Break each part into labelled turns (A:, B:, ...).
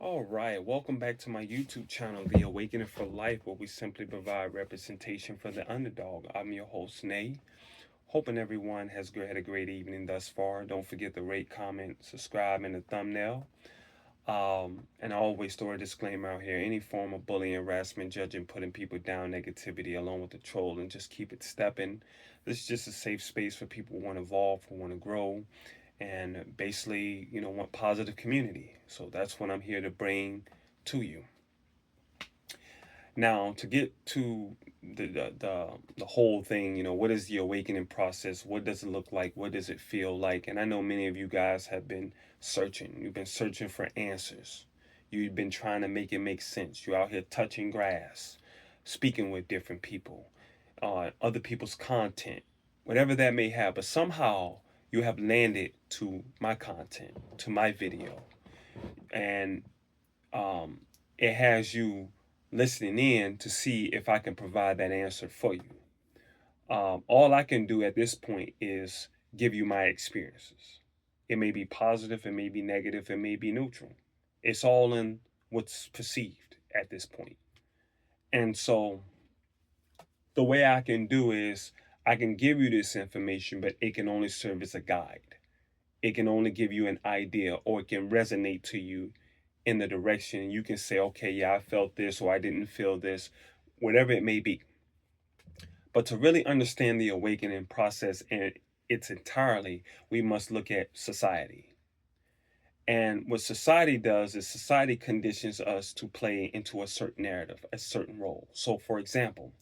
A: All right, welcome back to my YouTube channel, The Awakening for Life, where we simply provide representation for the underdog. I'm your host, Nay. Hoping everyone has had a great evening thus far. Don't forget to rate, comment, subscribe, and the thumbnail. And I always throw a disclaimer out here: any form of bullying, harassment, judging, putting people down, negativity, along with the troll, and just keep it stepping. This is just a safe space for people who want to evolve, who want to grow, and basically, want positive community. So that's what I'm here to bring to you. Now, to get to the whole thing, what is the awakening process? What does it look like? What does it feel like? And I know many of you guys have been searching. You've been searching for answers. You've been trying to make it make sense. You're out here touching grass, speaking with different people, other people's content, whatever that may have. But somehow you have landed to my content, to my video, and it has you listening in to see if I can provide that answer for you. All I can do at this point is give you my experiences. It may be positive, it may be negative, it may be neutral. It's all in what's perceived at this point. And so the way I can do is I can give you this information, but it can only serve as a guide. It can only give you an idea, or it can resonate to you in the direction you can say, okay, yeah, I felt this, or I didn't feel this, whatever it may be. But to really understand the awakening process in its entirety, we must look at society. And what society does is society conditions us to play into a certain narrative, a certain role. So, for example,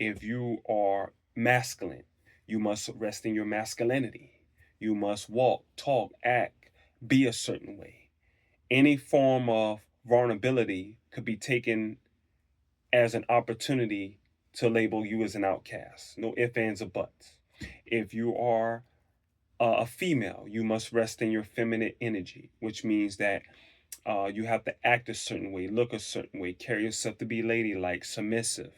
A: if you are masculine, you must rest in your masculinity. You must walk, talk, act, be a certain way. Any form of vulnerability could be taken as an opportunity to label you as an outcast. No ifs, ands, or buts. If you are a female, you must rest in your feminine energy, which means that you have to act a certain way, look a certain way, carry yourself to be ladylike, submissive.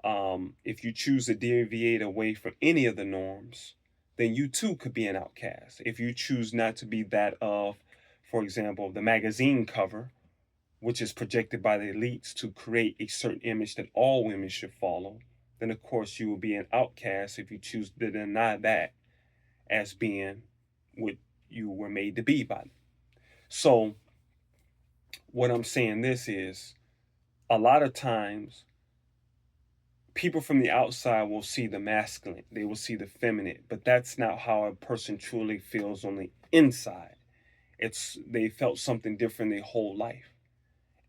A: If you choose to deviate away from any of the norms, then you too could be an outcast. If you choose not to be that of, for example, the magazine cover, which is projected by the elites to create a certain image that all women should follow, then of course you will be an outcast if you choose to deny that as being what you were made to be by them. So, what I'm saying this is a lot of times people from the outside will see the masculine, they will see the feminine, but that's not how a person truly feels on the inside. They felt something different their whole life.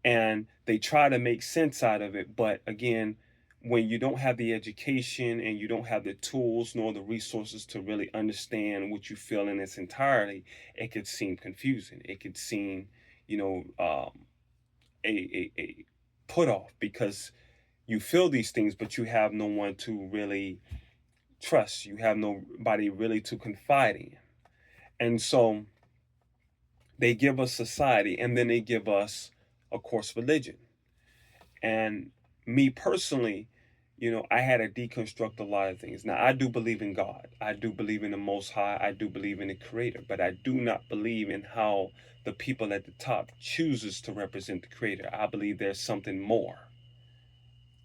A: And they try to make sense out of it, but again, when you don't have the education and you don't have the tools nor the resources to really understand what you feel in its entirety, it could seem confusing. It could seem, you know, a put off because you feel these things, but you have no one to really trust. You have nobody really to confide in. And so they give us society, and then they give us, of course, religion. And me personally, I had to deconstruct a lot of things. Now, I do believe in God. I do believe in the Most High. I do believe in the Creator. But I do not believe in how the people at the top chooses to represent the Creator. I believe there's something more.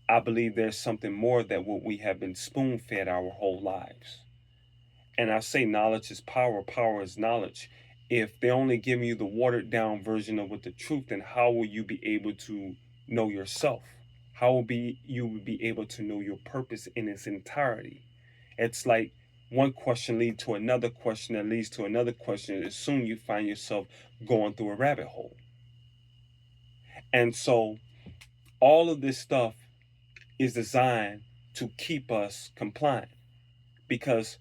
A: I believe there's something more than what we have been spoon-fed our whole lives. And I say knowledge is power. Power is knowledge. If they're only giving you the watered-down version of what the truth, then how will you be able to know yourself? How will you be able to know your purpose in its entirety? It's like one question leads to another question that leads to another question, and soon you find yourself going through a rabbit hole. And so all of this stuff is designed to keep us compliant, because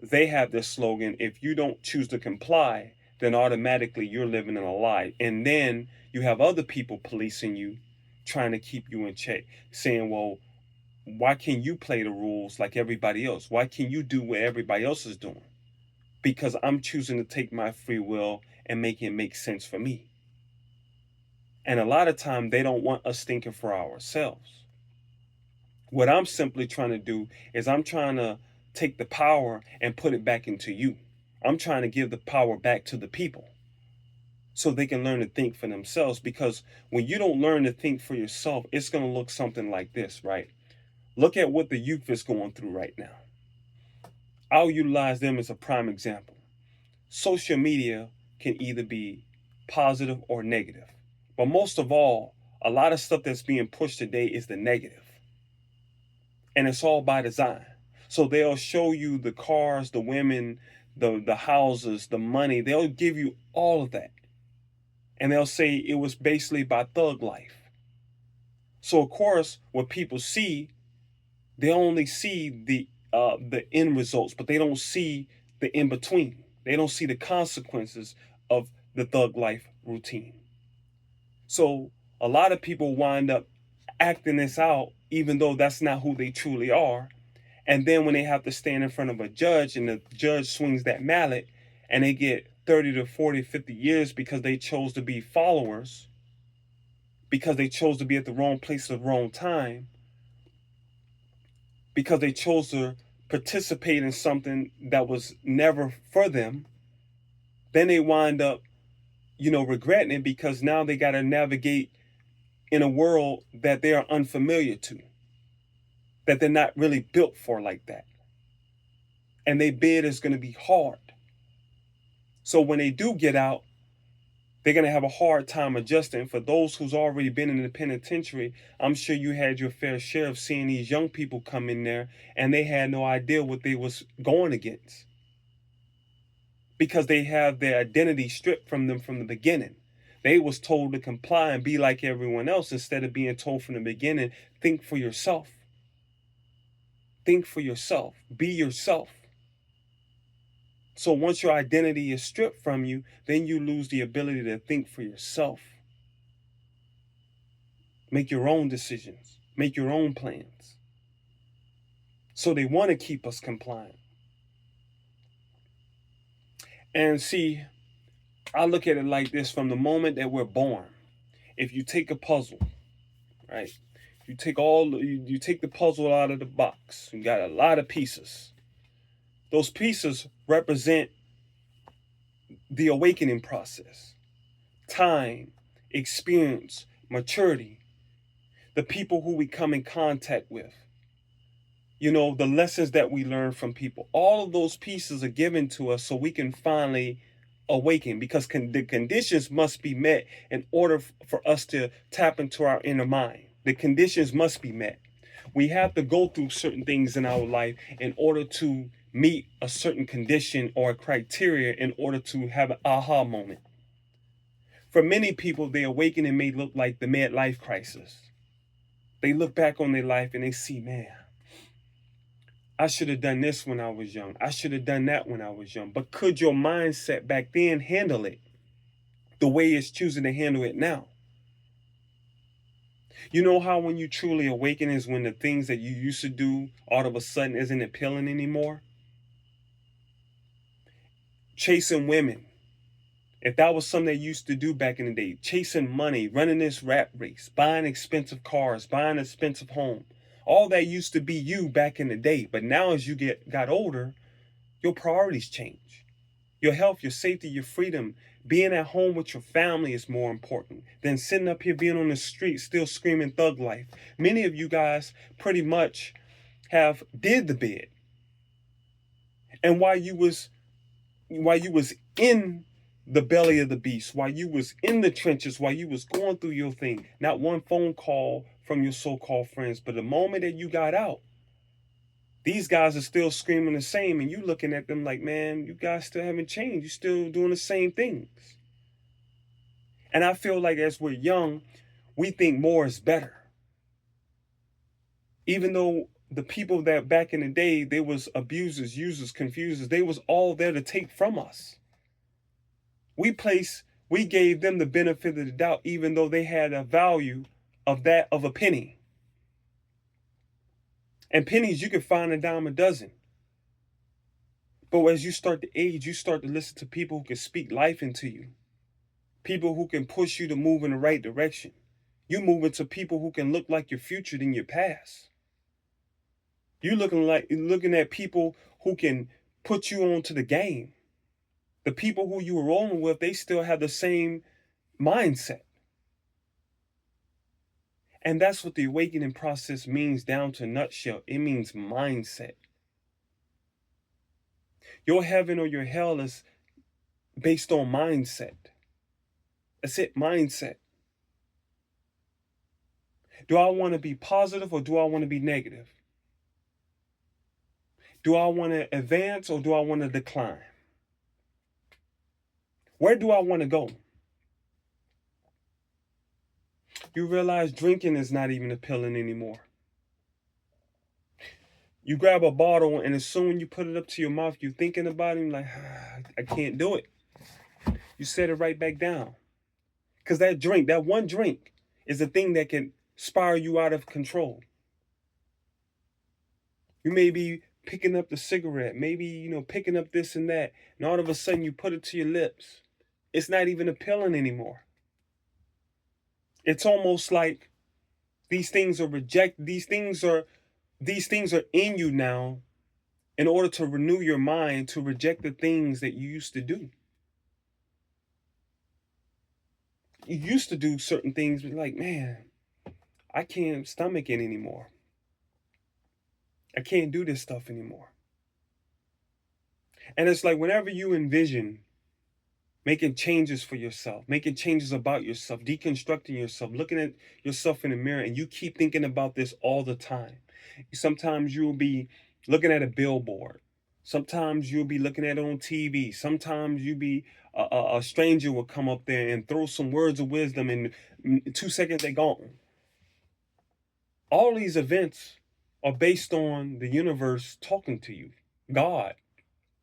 A: they have this slogan: if you don't choose to comply, then automatically you're living in a lie. And then you have other people policing you, trying to keep you in check, saying, well, why can't you play the rules like everybody else? Why can't you do what everybody else is doing? Because I'm choosing to take my free will and make it make sense for me. And a lot of time they don't want us thinking for ourselves. What I'm simply trying to do is I'm trying to take the power and put it back into you. I'm trying to give the power back to the people. so they can learn to think for themselves. Because when you don't learn to think for yourself, it's going to look something like this, right? Look at what the youth is going through right now. I'll utilize them as a prime example. Social media can either be positive or negative. But most of all, a lot of stuff that's being pushed today is the negative. And it's all by design. So they'll show you the cars, the women, the houses, the money. They'll give you all of that. And they'll say it was basically by thug life. So of course, what people see, they only see the end results, but they don't see the in between. They don't see the consequences of the thug life routine. So a lot of people wind up acting this out, even though that's not who they truly are. And then when they have to stand in front of a judge and the judge swings that mallet and they get 30 to 40, 50 years because they chose to be followers, because they chose to be at the wrong place at the wrong time, because they chose to participate in something that was never for them, then they wind up, regretting it because now they got to navigate in a world that they are unfamiliar to, that they're not really built for like that. And their bid is going to be hard. So when they do get out, they're going to have a hard time adjusting. For those who's already been in the penitentiary, I'm sure you had your fair share of seeing these young people come in there and they had no idea what they was going against, because they have their identity stripped from them from the beginning. They was told to comply and be like everyone else instead of being told from the beginning, think for yourself. Think for yourself. Be yourself. So once your identity is stripped from you, then you lose the ability to think for yourself. Make your own decisions. Make your own plans. So they want to keep us compliant. And see, I look at it like this: from the moment that we're born, if you take a puzzle, right? You take the puzzle out of the box. You got a lot of pieces. Those pieces represent the awakening process, time, experience, maturity, the people who we come in contact with, the lessons that we learn from people. All of those pieces are given to us so we can finally awaken, because the conditions must be met in order for us to tap into our inner mind. The conditions must be met. We have to go through certain things in our life in order to meet a certain condition or a criteria in order to have an aha moment. For many people, the awakening may look like the midlife crisis. They look back on their life and they see, man, I should have done this when I was young. I should have done that when I was young. But could your mindset back then handle it the way it's choosing to handle it now? You know how when you truly awaken is when the things that you used to do all of a sudden isn't appealing anymore? Chasing women. If that was something they used to do back in the day, chasing money, running this rat race, buying expensive cars, buying an expensive home, all that used to be you back in the day. But now as you got older, your priorities change. Your health, your safety, your freedom, being at home with your family is more important than sitting up here being on the street still screaming thug life. Many of you guys pretty much have did the bid. And while you was in the belly of the beast, while you was in the trenches, while you was going through your thing, not one phone call from your so-called friends, but the moment that you got out, these guys are still screaming the same, and you looking at them like, man, you guys still haven't changed. You're still doing the same things. And I feel like as we're young, we think more is better. Even though the people that back in the day, they was abusers, users, confusers, they was all there to take from us. We gave them the benefit of the doubt, even though they had a value of a penny. And pennies, you can find a dime a dozen. But as you start to age, you start to listen to people who can speak life into you. People who can push you to move in the right direction. You move into people who can look like your future than your past. You looking at people who can put you onto the game. The people who you were rolling with, they still have the same mindset. And that's what the awakening process means down to a nutshell. It means mindset. Your heaven or your hell is based on mindset. That's it, mindset. Do I want to be positive or do I want to be negative? Do I want to advance or do I want to decline? Where do I want to go? You realize drinking is not even appealing anymore. You grab a bottle and as soon as you put it up to your mouth, you're thinking about it, like, I can't do it. You set it right back down. Because that drink, that one drink, is the thing that can spiral you out of control. You may be picking up the cigarette, maybe, picking up this and that, and all of a sudden you put it to your lips. It's not even appealing anymore. It's almost like these things are rejected. These things are in you now in order to renew your mind to reject the things that you used to do. You used to do certain things, but like, man, I can't stomach it anymore. I can't do this stuff anymore. And it's like whenever you envision making changes for yourself, making changes about yourself, deconstructing yourself, looking at yourself in the mirror, and you keep thinking about this all the time. Sometimes you'll be looking at a billboard. Sometimes you'll be looking at it on TV. Sometimes you'll be a stranger will come up there and throw some words of wisdom, and in 2 seconds they're gone. All these events are based on the universe talking to you. God,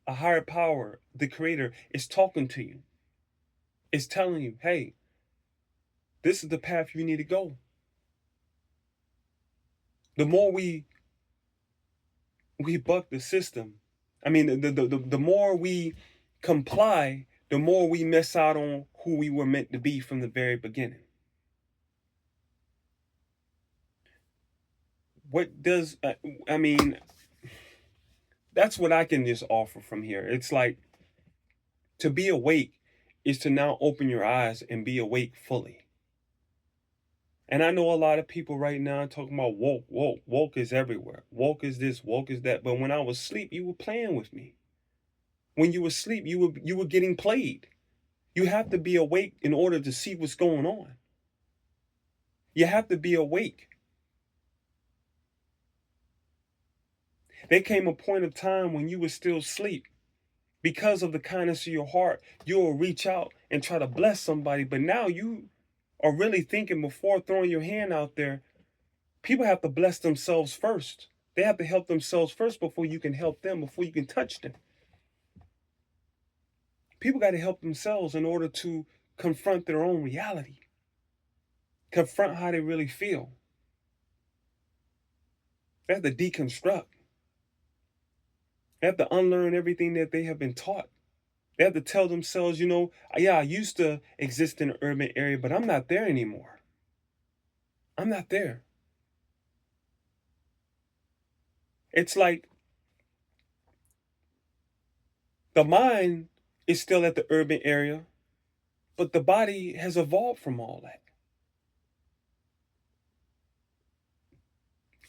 A: a higher power, the creator, is talking to you. It's telling you, hey, this is the path you need to go. The more we buck the system, I mean, the more we comply, the more we miss out on who we were meant to be from the very beginning. What does, I mean, that's what I can just offer from here. It's like to be awake is to now open your eyes and be awake fully. And I know a lot of people right now talking about woke, woke, woke is everywhere. Woke is this, woke is that. But when I was asleep, you were playing with me. When you were asleep, you were getting played. You have to be awake in order to see what's going on. You have to be awake. There came a point of time when you were still asleep. Because of the kindness of your heart, you will reach out and try to bless somebody. But now you are really thinking before throwing your hand out there. People have to bless themselves first. They have to help themselves first before you can help them, before you can touch them. People got to help themselves in order to confront their own reality, confront how they really feel. They have to deconstruct. They have to unlearn everything that they have been taught. They have to tell themselves, yeah, I used to exist in an urban area, but I'm not there anymore. I'm not there. It's like the mind is still at the urban area, but the body has evolved from all that.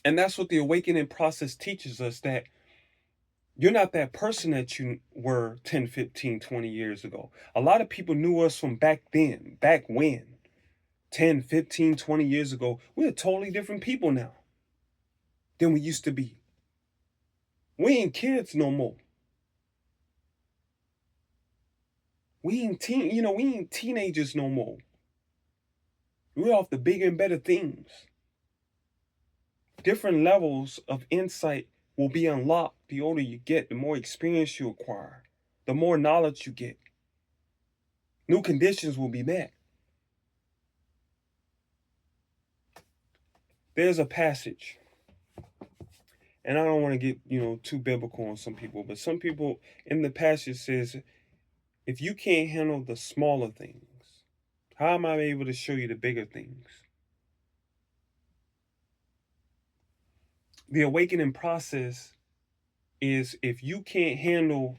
A: And that's what the awakening process teaches us, that you're not that person that you were 10, 15, 20 years ago. A lot of people knew us from back then, back when, 10, 15, 20 years ago. We're totally different people now than we used to be. We ain't kids no more. We ain't teenagers no more. We're off the bigger and better things. Different levels of insight will be unlocked the older you get, the more experience you acquire, the more knowledge you get. New conditions will be met. There's a passage, and I don't want to get, too biblical on some people, but some people in the passage says, if you can't handle the smaller things, how am I able to show you the bigger things? The awakening process is if you can't handle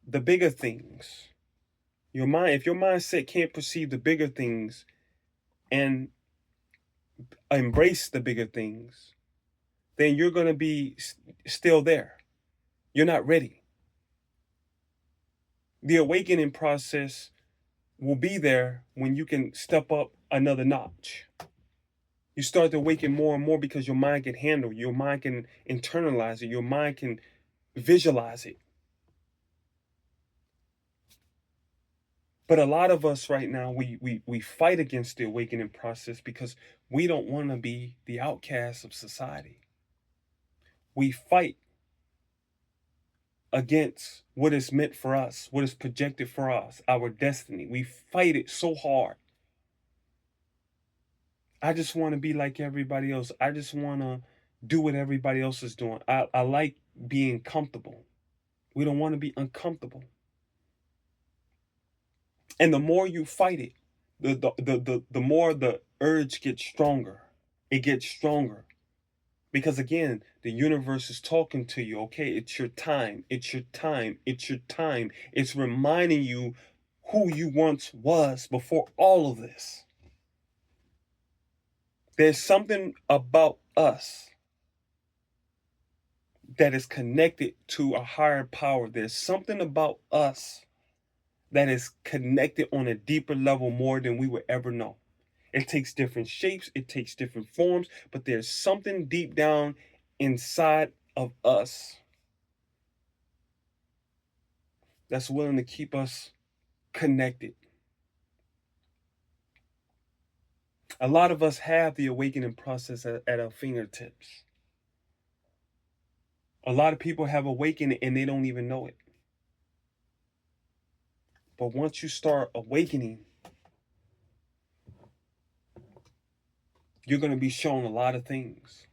A: the bigger things, If your mindset can't perceive the bigger things and embrace the bigger things, then you're going to be still there. You're not ready. The awakening process will be there when you can step up another notch. You start to awaken more and more because your mind can handle, your mind can internalize it, your mind can visualize it. But a lot of us right now, we fight against the awakening process because we don't want to be the outcasts of society. We fight against what is meant for us, what is projected for us, our destiny. We fight it so hard. I just want to be like everybody else. I just want to do what everybody else is doing. I like being comfortable. We don't want to be uncomfortable. And the more you fight it, the more the urge gets stronger. It gets stronger. Because again, the universe is talking to you. Okay, it's your time. It's your time. It's your time. It's reminding you who you once was before all of this. There's something about us that is connected to a higher power. There's something about us that is connected on a deeper level more than we would ever know. It takes different shapes, it takes different forms, but there's something deep down inside of us that's willing to keep us connected. A lot of us have the awakening process at our fingertips. A lot of people have awakened and they don't even know it. But once you start awakening, you're going to be shown a lot of things.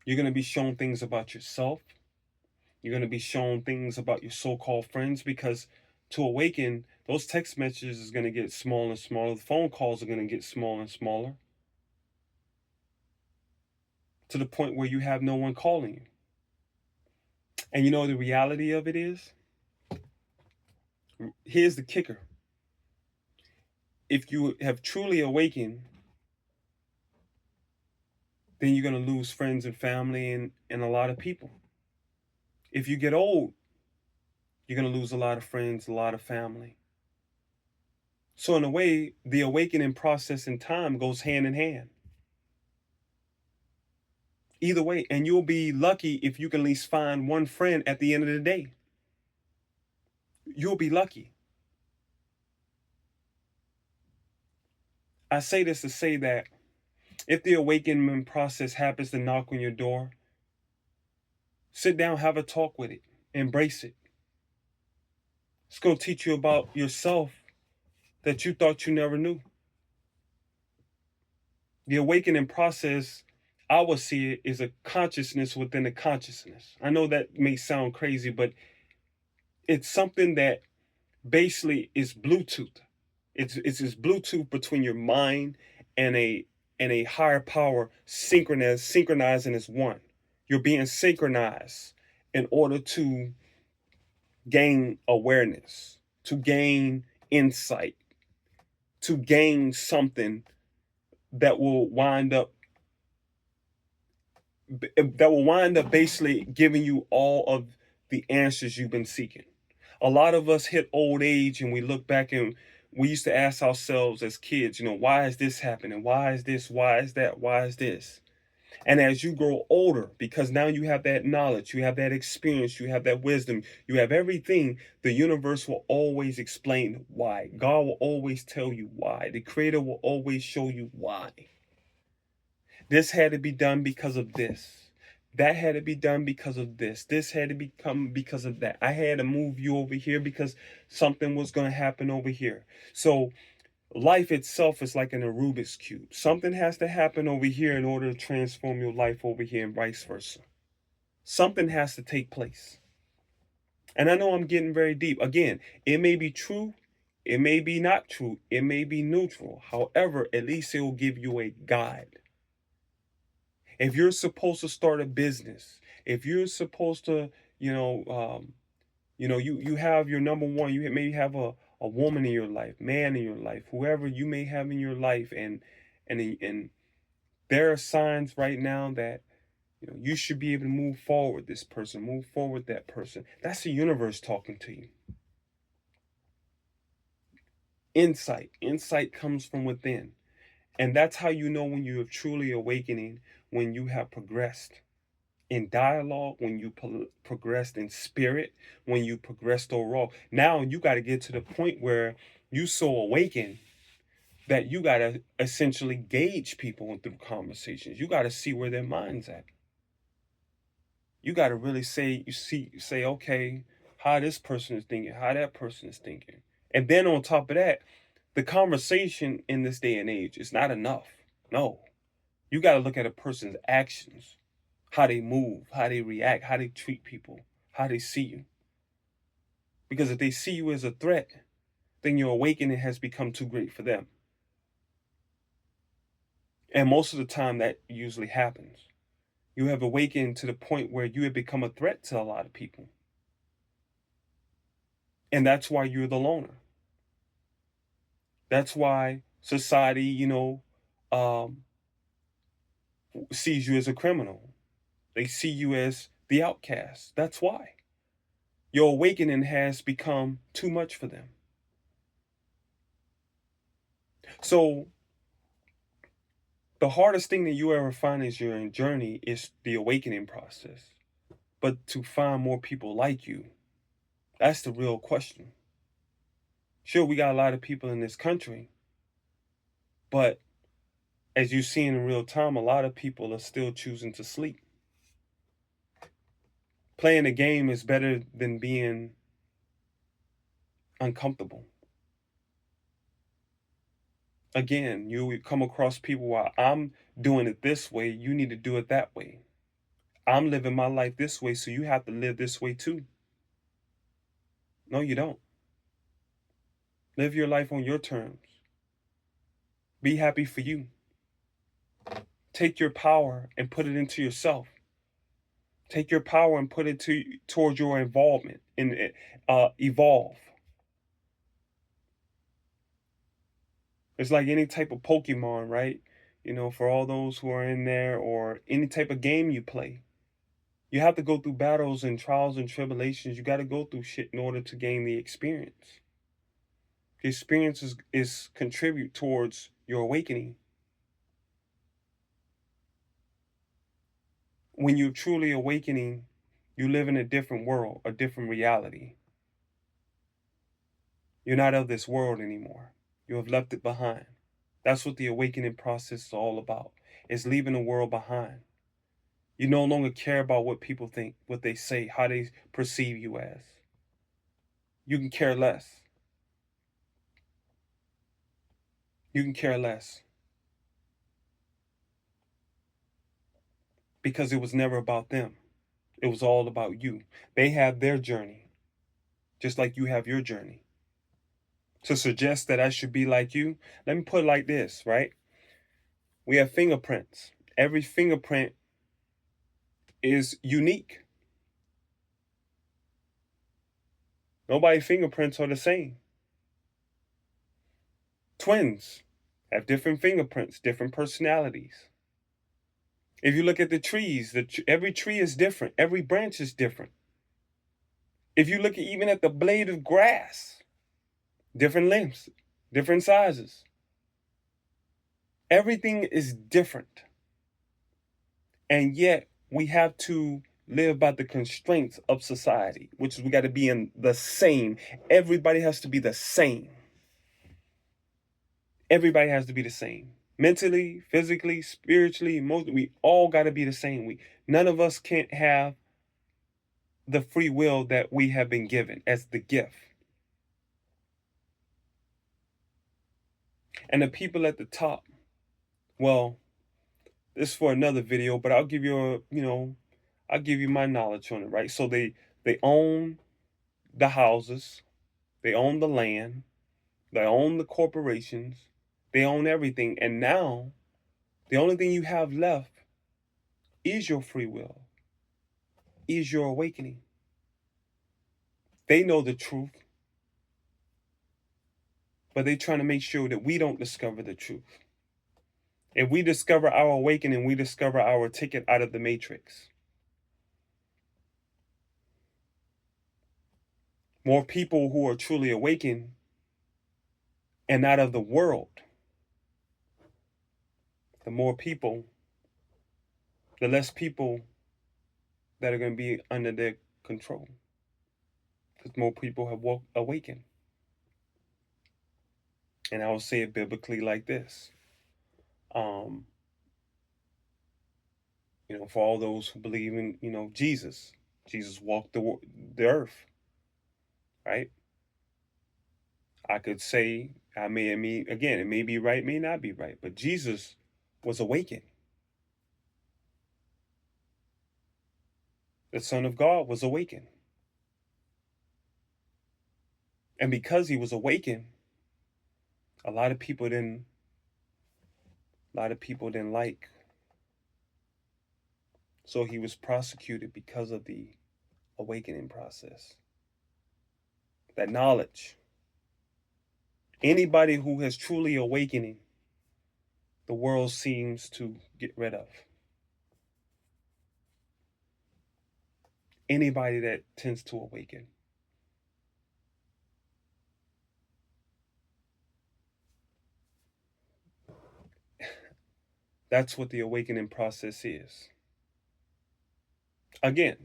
A: You're going to be shown things about yourself. You're going to be shown things about your so-called friends, because to awaken, those text messages is going to get smaller and smaller. The phone calls are going to get smaller and smaller to the point where you have no one calling you. And you know the reality of it is? Here's the kicker. If you have truly awakened, then you're going to lose friends and family and a lot of people. If you get old, you're going to lose a lot of friends, a lot of family. So in a way, the awakening process and time goes hand in hand. Either way, and you'll be lucky if you can at least find one friend at the end of the day. You'll be lucky. I say this to say that if the awakening process happens to knock on your door, sit down, have a talk with it, embrace it. It's going to teach you about yourself that you thought you never knew. The awakening process, I would see it, is a consciousness within a consciousness. I know that may sound crazy, but it's something that basically is Bluetooth. It's this Bluetooth between your mind and a higher power synchronizing as one. You're being synchronized in order to gain awareness, to gain insight, to gain something that will wind up basically giving you all of the answers you've been seeking. A lot of us hit old age and we look back and we used to ask ourselves as kids, why is this happening? Why is this? Why is that? Why is this? And as you grow older, because now you have that knowledge, you have that experience, you have that wisdom, you have everything, the universe will always explain why. God will always tell you why. The Creator will always show you why. This had to be done because of this. That had to be done because of this. This had to become because of that. I had to move you over here because something was going to happen over here. So life itself is like in a Rubik's Cube. Something has to happen over here in order to transform your life over here and vice versa. Something has to take place. And I know I'm getting very deep. Again, it may be true. It may be not true. It may be neutral. However, at least it will give you a guide. If you're supposed to start a business, if you're supposed to, You have your number one. You maybe have a woman in your life, man in your life, whoever you may have in your life, and there are signs right now that you should be able to move forward. This person, move forward. That person. That's the universe talking to you. Insight comes from within, and that's how you know when you are truly awakening, when you have progressed in dialogue, when you progressed in spirit, when you progressed overall. Now you got to get to the point where you so awaken that you got to essentially gauge people through conversations. You got to see where their mind's at. You got to really say, okay, how this person is thinking, how that person is thinking. And then on top of that, the conversation in this day and age is not enough. No, you got to look at a person's actions, how they move, how they react, how they treat people, how they see you. Because if they see you as a threat, then your awakening has become too great for them. And most of the time, that usually happens. You have awakened to the point where you have become a threat to a lot of people. And that's why you're the loner. That's why society, um, sees you as a criminal. They see you as the outcast. That's why. Your awakening has become too much for them. So the hardest thing that you ever find is your journey is the awakening process. But to find more people like you, that's the real question. Sure, we got a lot of people in this country, but as you see in real time, a lot of people are still choosing to sleep. Playing a game is better than being uncomfortable. Again, you come across people while I'm doing it this way, you need to do it that way. I'm living my life this way, so you have to live this way too. No, you don't. Live your life on your terms. Be happy for you. Take your power and put it into yourself. Take your power and put it towards your involvement and evolve. It's like any type of Pokemon, right? For all those who are in there, or any type of game you play. You have to go through battles and trials and tribulations. You got to go through shit in order to gain the experience. The experience is contribute towards your awakening. When you're truly awakening, you live in a different world, a different reality. You're not of this world anymore. You have left it behind. That's what the awakening process is all about. It's leaving the world behind. You no longer care about what people think, what they say, how they perceive you as. You can care less. You can care less. Because it was never about them. It was all about you. They have their journey, just like you have your journey. To suggest that I should be like you, let me put it like this, right? We have fingerprints. Every fingerprint is unique. Nobody's fingerprints are the same. Twins have different fingerprints, different personalities. If you look at the trees, every tree is different. Every branch is different. If you look even at the blade of grass, different lengths, different sizes. Everything is different. And yet we have to live by the constraints of society, which is we got to be in the same. Everybody has to be the same. Everybody has to be the same. Mentally, physically, spiritually, emotionally, we all got to be the same. None of us can't have the free will that we have been given as the gift. And the people at the top, well, this is for another video, but I'll give I'll give you my knowledge on it, right? So they own the houses, they own the land, they own the corporations, they own everything. And now the only thing you have left is your free will, is your awakening. They know the truth, but they're trying to make sure that we don't discover the truth. If we discover our awakening, we discover our ticket out of the matrix. More people who are truly awakened and out of the world, the more people, the less people that are going to be under their control. Because more people have awakened. And I will say it biblically like this. Um, for all those who believe in, Jesus. Jesus walked the earth, right? I could say, again, it may be right, may not be right, but Jesus was awakened. The Son of God was awakened. And because he was awakened, a lot of people didn't like. So he was prosecuted because of the awakening process. That knowledge. Anybody who has truly awakening, the world seems to get rid of. Anybody that tends to awaken. That's what the awakening process is. Again,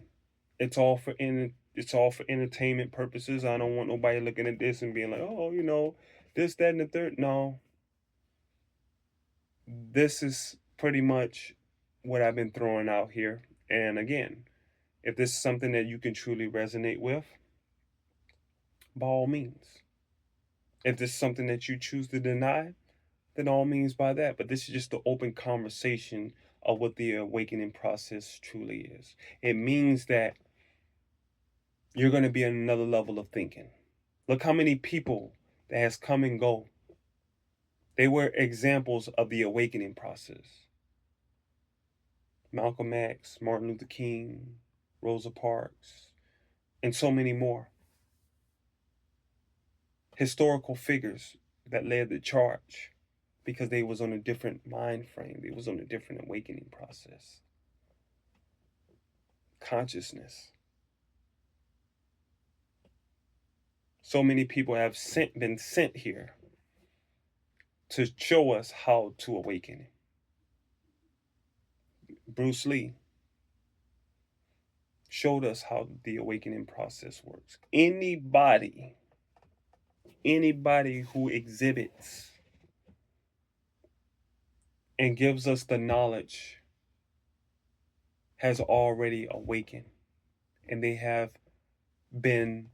A: it's all for entertainment purposes. I don't want nobody looking at this and being like, oh, this, that, and the third. No. This is pretty much what I've been throwing out here. And again, if this is something that you can truly resonate with, by all means. If this is something that you choose to deny, then all means by that. But this is just the open conversation of what the awakening process truly is. It means that you're going to be on another level of thinking. Look how many people that has come and go. They were examples of the awakening process. Malcolm X, Martin Luther King, Rosa Parks, and so many more. Historical figures that led the charge because they was on a different mind frame. They was on a different awakening process. Consciousness. So many people have been sent here to show us how to awaken. Bruce Lee showed us how the awakening process works. Anybody who exhibits and gives us the knowledge has already awakened, and they have been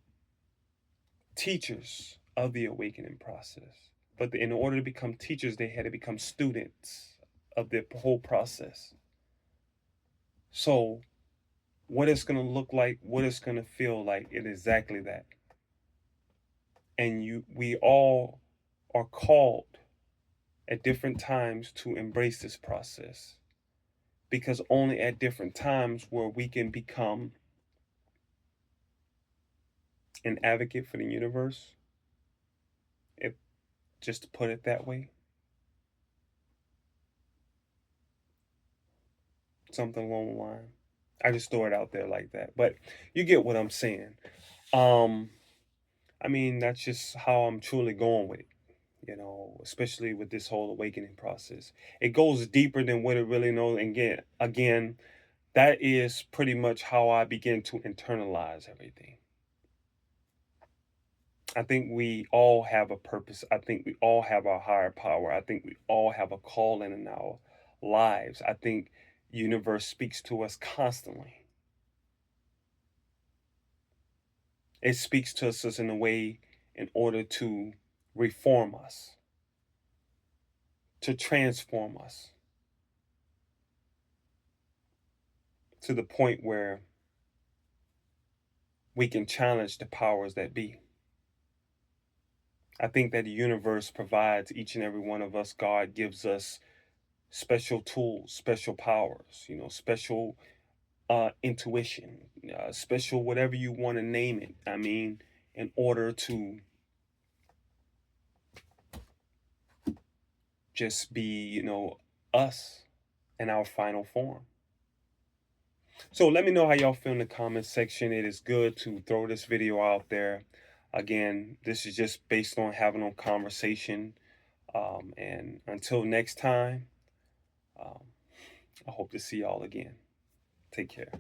A: teachers of the awakening process. But in order to become teachers, they had to become students of the whole process. So what it's going to look like, what it's going to feel like, it is exactly that. And we all are called at different times to embrace this process, because only at different times where we can become an advocate for the universe, if just to put it that way, something along the line. I just throw it out there like that, but you get what I'm saying. That's just how I'm truly going with it, especially with this whole awakening process. It goes deeper than what it really knows. And again, that is pretty much how I begin to internalize everything. I think we all have a purpose. I think we all have our higher power. I think we all have a calling in our lives. I think the universe speaks to us constantly. It speaks to us in a way in order to reform us, to transform us to the point where we can challenge the powers that be. I think that the universe provides each and every one of us. God gives us special tools, special powers, special intuition, special, whatever you want to name it. I mean, in order to just be, us in our final form. So let me know how y'all feel in the comment section. It is good to throw this video out there. Again, this is just based on having a conversation. And until next time, um, I hope to see y'all again. Take care.